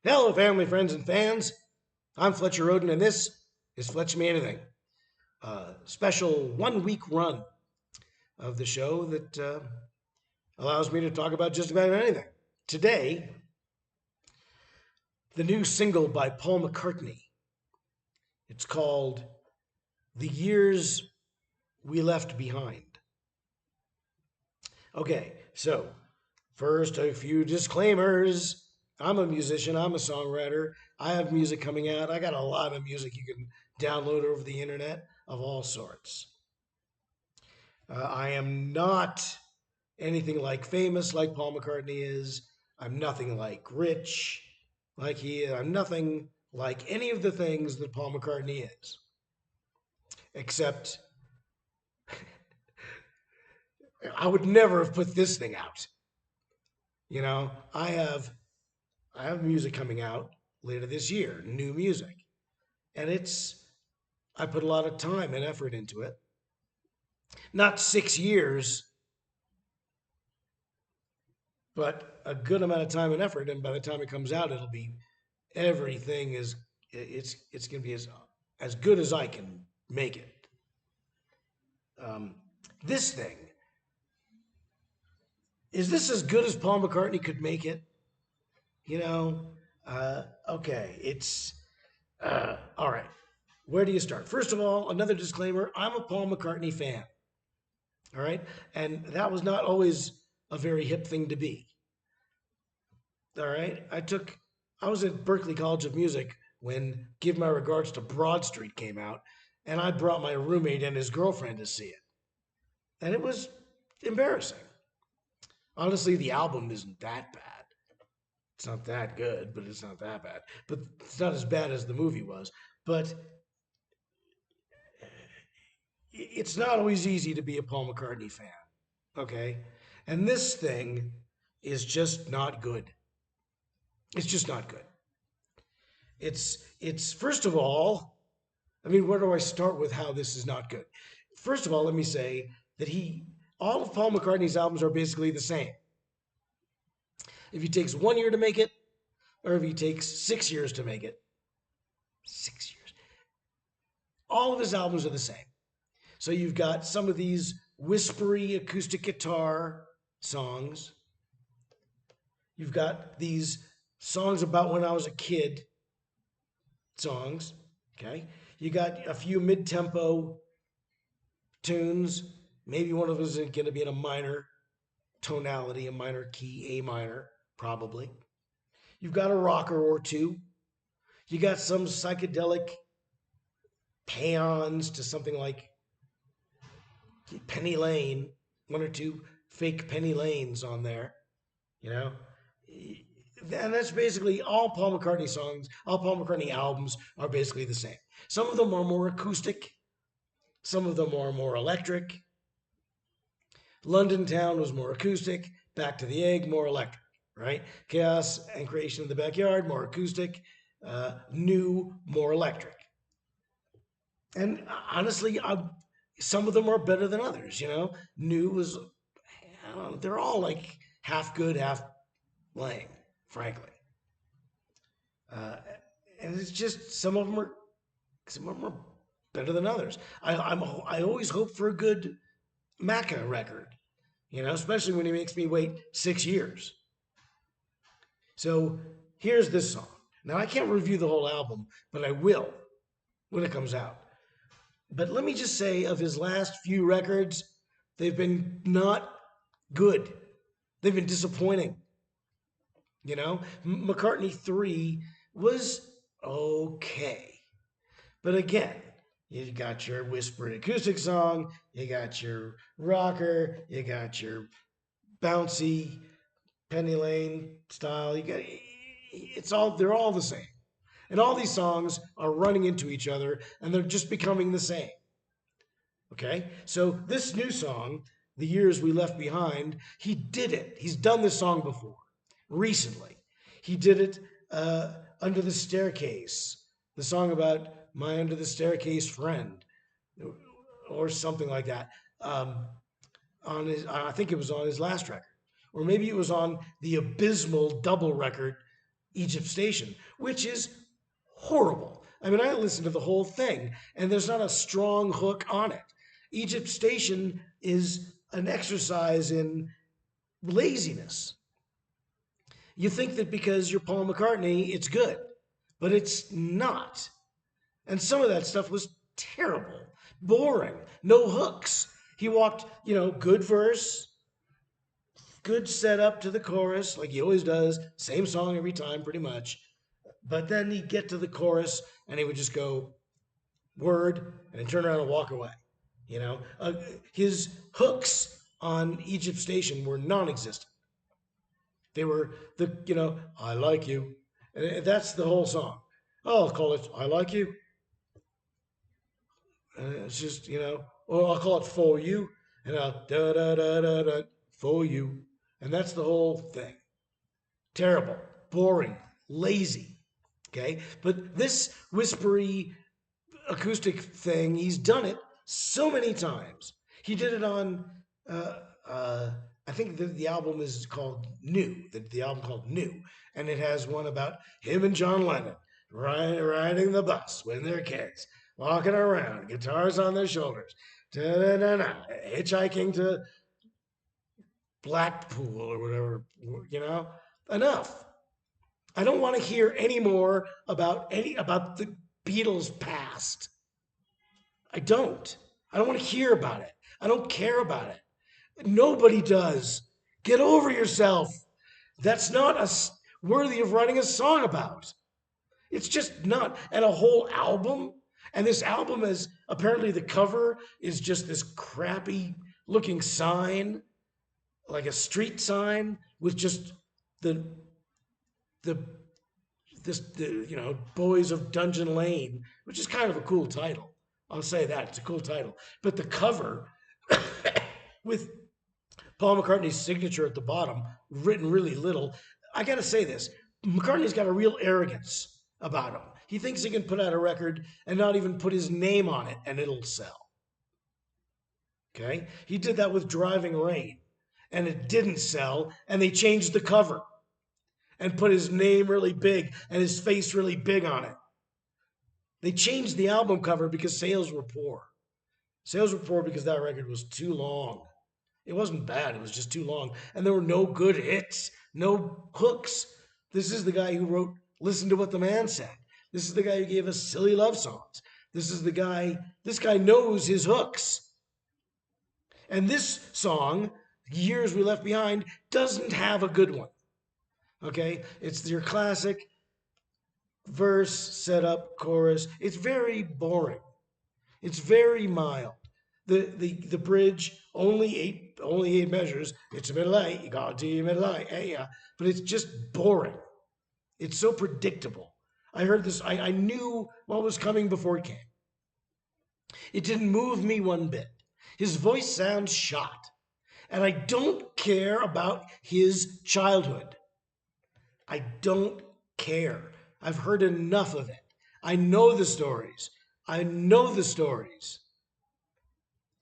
Hello, family, friends, and fans. I'm Fletcher Roden, and this is Fletch Me Anything, a special 1 week run of the show that allows me to talk about just about anything. Today, the new single by Paul McCartney. It's called The Years We Left Behind. Okay, so first, a few disclaimers. I'm a musician, I'm a songwriter. I have music coming out. I got a lot of music you can download over the internet of all sorts. I am not anything like famous like Paul McCartney is. I'm nothing like rich like he is. I'm nothing like any of the things that Paul McCartney is, except I would never have put this thing out. You know, I have music coming out later this year, new music. And I put a lot of time and effort into it. Not 6 years, but a good amount of time and effort. And by the time it comes out, it'll be everything is it's gonna be as good as I can make it. Um, this thing is this as good as Paul McCartney could make it? You know, okay, it's all right. Where do you start? First of all, another disclaimer: I'm a Paul McCartney fan. All right, and that was not always a very hip thing to be. All right, I was at Berklee College of Music when "Give My Regards to Broad Street" came out, and I brought my roommate and his girlfriend to see it, and it was embarrassing. Honestly, the album isn't that bad. It's not that good, but it's not that bad. But it's not as bad as the movie was. But it's not always easy to be a Paul McCartney fan, okay? And this thing is just not good. It's just not good. It's first of all, I mean, where do I start with how this is not good? First of all, let me say that he all of Paul McCartney's albums are basically the same. If he takes 1 year to make it, or if he takes 6 years to make it, 6 years. All of his albums are the same. So you've got some of these whispery acoustic guitar songs. You've got these songs about when I was a kid songs. Okay. You got a few mid tempo tunes. Maybe one of them is going to be in a minor tonality, a minor key, A minor, probably. You've got a rocker or two. You got some psychedelic paeans to something like Penny Lane, one or two fake Penny Lanes on there, you know? And that's basically all Paul McCartney songs, all Paul McCartney albums are basically the same. Some of them are more acoustic, some of them are more electric. London Town was more acoustic, Back to the Egg, more electric, right? Chaos and Creation in the Backyard, more acoustic, New, more electric. And honestly, some of them are better than others. New was, I don't know, they're all like half good, half lame, frankly. Uh, and it's just some of them are better than others. I always hope for a good Macca record, especially when he makes me wait 6 years. So here's this song. Now I can't review the whole album, but I will when it comes out. But let me just say, of his last few records, they've been not good. They've been disappointing. McCartney 3 was okay. But again, you got your whispered acoustic song, you got your rocker, you got your bouncy Penny Lane style. They're all the same. And all these songs are running into each other and they're just becoming the same. Okay? So this new song, The Years We Left Behind, he did it. He's done this song before, recently. He did it Under the Staircase, the song about my under the staircase friend, or something like that. I think it was on his last record. Or maybe it was on the abysmal double record Egypt Station, which is horrible. I mean, I listened to the whole thing, and there's not a strong hook on it. Egypt Station is an exercise in laziness. You think that because you're Paul McCartney, it's good, but it's not. And some of that stuff was terrible, boring, no hooks. He walked, good verse, good setup to the chorus, like he always does, same song every time, pretty much. But then he'd get to the chorus and he would just go, word, and then turn around and walk away. His hooks on Egypt Station were non existent. They were I like you. And that's the whole song. I'll call it I like you. It's just, or I'll call it for you. And I'll da da da da da for you. And that's the whole thing. Terrible, boring, lazy. Okay. But this whispery acoustic thing, he's done it so many times. He did it on, uh, I think the album is called New, the album called New. And it has one about him and John Lennon riding the bus when they're kids, walking around, guitars on their shoulders, hitchhiking to Blackpool or whatever, enough. I don't want to hear any more about the Beatles' past. I don't. I don't want to hear about it. I don't care about it. Nobody does. Get over yourself. That's not worthy of writing a song about. It's just not. And a whole album. And this album is apparently the cover is just this crappy looking sign, like a street sign with just the the Boys of Dungeon Lane, which is kind of a cool title. I'll say that it's a cool title. But the cover with Paul McCartney's signature at the bottom, written really little. I got to say this: McCartney's got a real arrogance about him. He thinks he can put out a record and not even put his name on it, and it'll sell. Okay, he did that with Driving Rain, and it didn't sell, and they changed the cover and put his name really big and his face really big on it. They changed the album cover because sales were poor. Sales were poor because that record was too long. It wasn't bad, it was just too long. And there were no good hits, no hooks. This is the guy who wrote Listen to What the Man Said. This is the guy who gave us Silly Love Songs. This guy knows his hooks. And this song, Years We Left Behind, doesn't have a good one. Okay? It's your classic verse, setup, chorus. It's very boring. It's very mild. The bridge only eight measures. It's a middle eight. You got to middle eight. Yeah, but it's just boring. It's so predictable. I heard this. I knew what was coming before it came. It didn't move me one bit. His voice sounds shot, and I don't care about his childhood. I don't care. I've heard enough of it. I know the stories. I know the stories.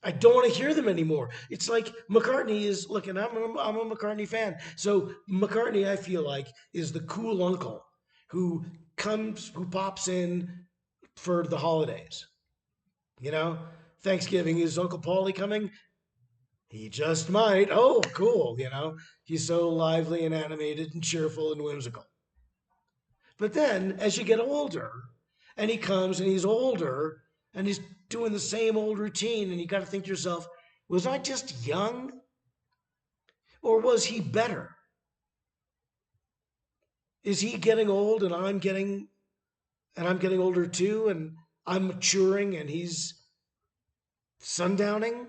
I don't want to hear them anymore. It's like McCartney is, look, and I'm a McCartney fan. So McCartney, I feel like, is the cool uncle who pops in for the holidays. Thanksgiving, is Uncle Paulie coming? He just might. Oh, cool. He's so lively and animated and cheerful and whimsical. But then, as you get older, and he comes and he's older, and he's doing the same old routine, and you got to think to yourself, was I just young? Or was he better? Is he getting old and I'm getting older too, and I'm maturing and he's sundowning?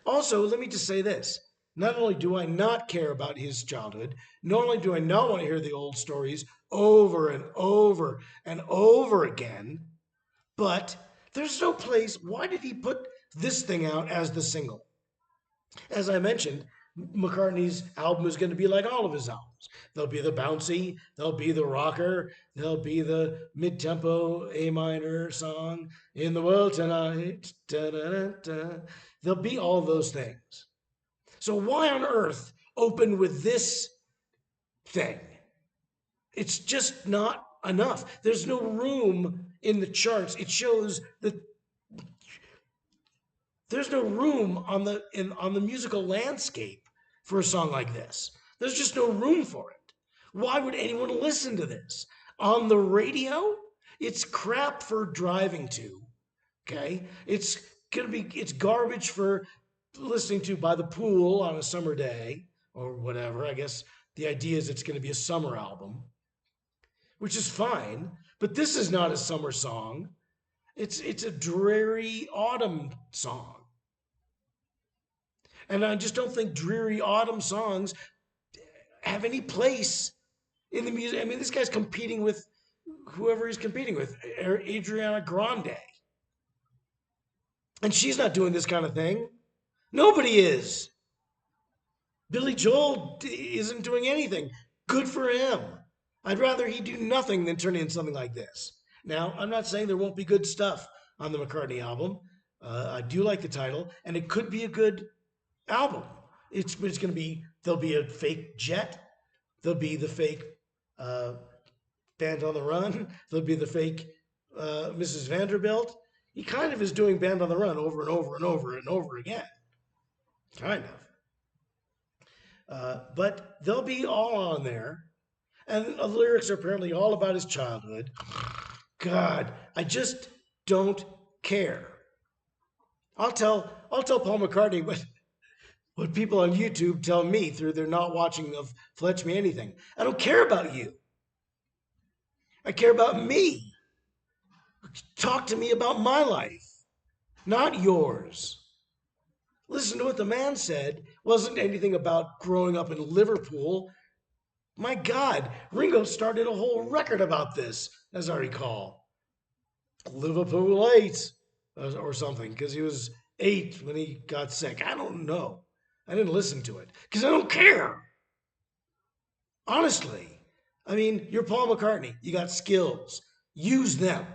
Also, let me just say this. Not only do I not care about his childhood, not only do I not want to hear the old stories over and over and over again, but there's no place. Why did he put this thing out as the single? As I mentioned, McCartney's album is going to be like all of his albums. There'll be the bouncy, there'll be the rocker, there'll be the mid-tempo A minor song, In the World Tonight. Da, da, da, da. There'll be all those things. So why on earth open with this thing? It's just not enough. There's no room in the charts. It shows that there's no room on the musical landscape for a song like this. There's just no room for it. Why would anyone listen to this? On the radio? It's crap for driving to. Okay? It's garbage for listening to by the pool on a summer day or whatever. I guess the idea is it's going to be a summer album, which is fine, but this is not a summer song. It's a dreary autumn song. And I just don't think dreary autumn songs have any place in the music. I mean, this guy's competing with whoever he's competing with, Adriana Grande. And she's not doing this kind of thing. Nobody is. Billy Joel isn't doing anything. Good for him. I'd rather he do nothing than turn in something like this. Now, I'm not saying there won't be good stuff on the McCartney album. I do like the title, and it could be a good album. It's going to be, there'll be a fake jet. There'll be the fake Band on the Run. There'll be the fake Mrs. Vanderbilt. He kind of is doing Band on the Run over and over and over and over again. Kind of. But they'll be all on there. And the lyrics are apparently all about his childhood. God, I just don't care. I'll tell Paul McCartney what people on YouTube tell me through their not watching of Fletch Me Anything. I don't care about you. I care about me. Talk to me about my life, not yours. Listen to what the man said. Wasn't anything about growing up in Liverpool. My God, Ringo started a whole record about this, as I recall. Liverpool 8 or something, because he was 8 when he got sick. I don't know. I didn't listen to it because I don't care. Honestly. I mean, you're Paul McCartney. You got skills. Use them.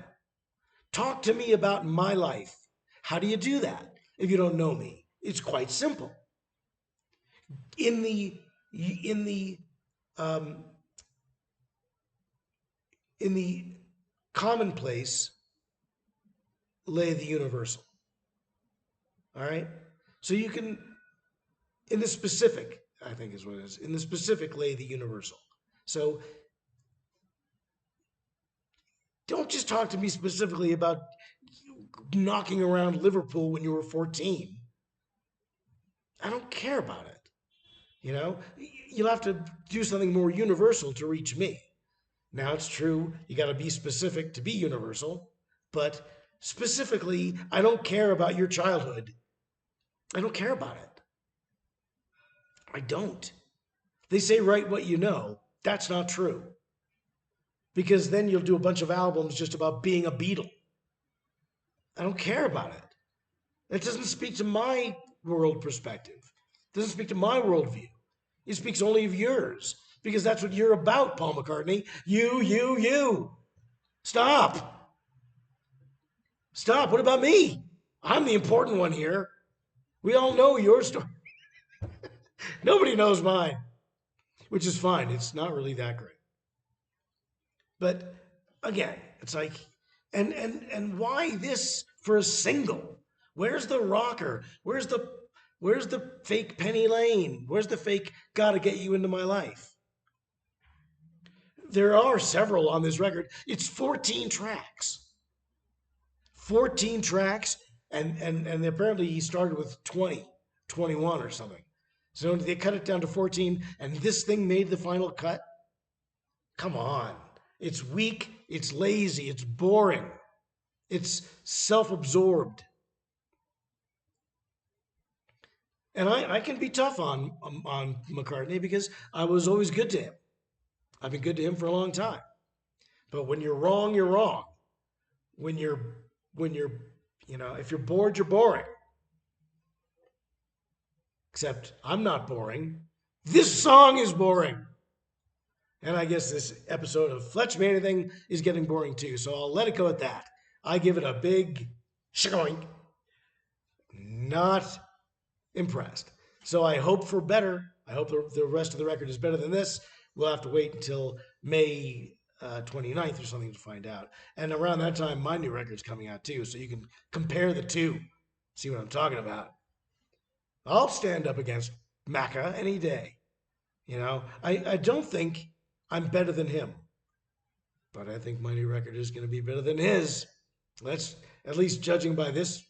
Talk to me about my life. How do you do that if you don't know me? It's quite simple. In the commonplace lay the universal. All right? So you can, in the specific, I think is what it is, in the specific lay the universal. So don't just talk to me specifically about knocking around Liverpool when you were 14. I don't care about it. You know, you'll have to do something more universal to reach me. Now, it's true, you got to be specific to be universal, but specifically, I don't care about your childhood. I don't care about it. I don't. They say write what you know. That's not true. Because then you'll do a bunch of albums just about being a Beatle. I don't care about it. It doesn't speak to my world perspective. It doesn't speak to my worldview. It speaks only of yours. Because that's what you're about, Paul McCartney. You. Stop. Stop. What about me? I'm the important one here. We all know your story. Nobody knows mine, which is fine. It's not really that great. But again, it's like, and why this for a single? Where's the rocker? Where's the fake Penny Lane? Where's the fake Gotta Get You Into My Life? There are several on this record. It's 14 tracks. 14 tracks, and apparently he started with 20, 21 or something. So they cut it down to 14, and this thing made the final cut? Come on. It's weak, it's lazy, it's boring, it's self-absorbed. And I can be tough on McCartney because I was always good to him. I've been good to him for a long time. But when you're wrong, you're wrong. When you're if you're bored, you're boring. Except I'm not boring. This song is boring. And I guess this episode of Fletch Me Anything is getting boring too. So I'll let it go at that. I give it a big shikoink. Not impressed. So I hope for better. I hope the rest of the record is better than this. we'll have to wait until May 29th or something to find out. And around that time, my new record's coming out too, so you can compare the two, see what I'm talking about. I'll stand up against Macca any day. I don't think I'm better than him, but I think my new record is going to be better than his. That's at least judging by this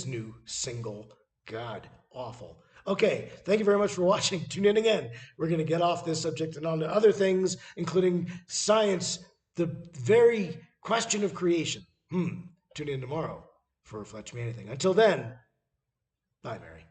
new single. God, awful. Okay, thank you very much for watching. Tune in again. We're going to get off this subject and on to other things, including science, the very question of creation. Tune in tomorrow for Fletch Me Anything. Until then, bye, Mary.